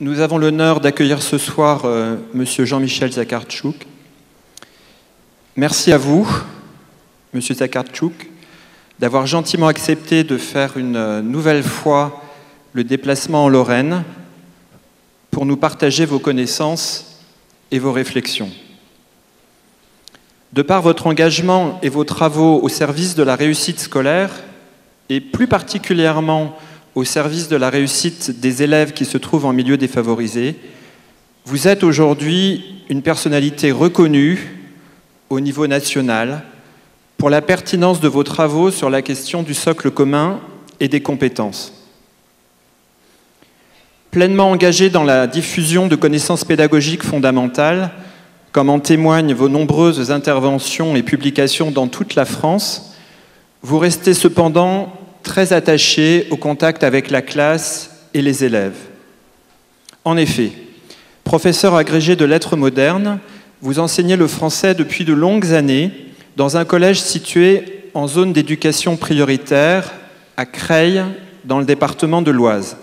Nous avons l'honneur d'accueillir ce soir Monsieur Jean-Michel Zakhartchouk. Merci à vous, Monsieur Zakhartchouk, d'avoir gentiment accepté de faire une nouvelle fois le déplacement en Lorraine pour nous partager vos connaissances et vos réflexions. De par votre engagement et vos travaux au service de la réussite scolaire, et plus particulièrement au service de la réussite des élèves qui se trouvent en milieu défavorisé, vous êtes aujourd'hui une personnalité reconnue au niveau national pour la pertinence de vos travaux sur la question du socle commun et des compétences. Pleinement engagé dans la diffusion de connaissances pédagogiques fondamentales, comme en témoignent vos nombreuses interventions et publications dans toute la France, vous restez cependant très attaché au contact avec la classe et les élèves. En effet, professeur agrégé de lettres modernes, vous enseignez le français depuis de longues années dans un collège situé en zone d'éducation prioritaire à Creil, dans le département de l'Oise.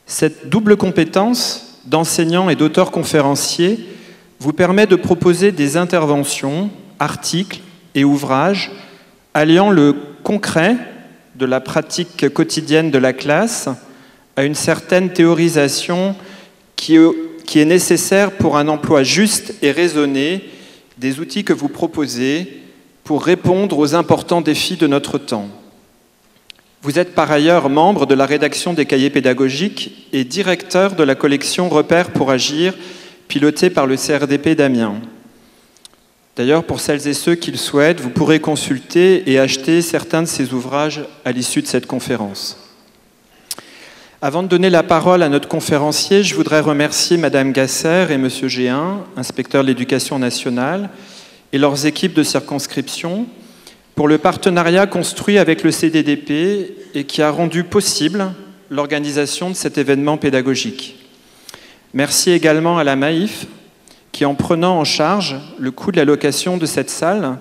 Cette double compétence d'enseignant et d'auteur conférencier vous permet de proposer des interventions, articles et ouvrages alliant le concret de la pratique quotidienne de la classe à une certaine théorisation qui est nécessaire pour un emploi juste et raisonné des outils que vous proposez pour répondre aux importants défis de notre temps. Vous êtes par ailleurs membre de la rédaction des cahiers pédagogiques et directeur de la collection Repères pour agir, pilotée par le CRDP d'Amiens. D'ailleurs, pour celles et ceux qui le souhaitent, vous pourrez consulter et acheter certains de ces ouvrages à l'issue de cette conférence. Avant de donner la parole à notre conférencier, je voudrais remercier Madame Gasser et Monsieur Géhin, inspecteurs de l'éducation nationale, et leurs équipes de circonscription, pour le partenariat construit avec le CDDP et qui a rendu possible l'organisation de cet événement pédagogique. Merci également à la Maïf, qui, en prenant en charge le coût de la location de cette salle,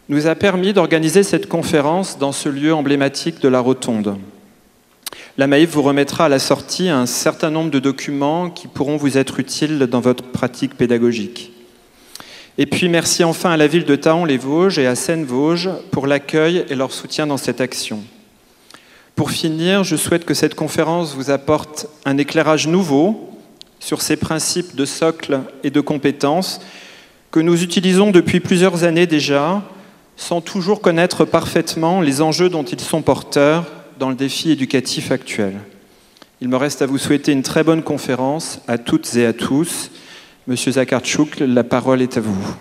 nous a permis d'organiser cette conférence dans ce lieu emblématique de la Rotonde. La Maïf vous remettra à la sortie un certain nombre de documents qui pourront vous être utiles dans votre pratique pédagogique. Et puis merci enfin à la ville de Thaon-les-Vosges et à Seine-Vosges pour l'accueil et leur soutien dans cette action. Pour finir, je souhaite que cette conférence vous apporte un éclairage nouveau sur ces principes de socle et de compétences que nous utilisons depuis plusieurs années déjà, sans toujours connaître parfaitement les enjeux dont ils sont porteurs dans le défi éducatif actuel. Il me reste à vous souhaiter une très bonne conférence à toutes et à tous. Monsieur Zakhartchouk, la parole est à vous.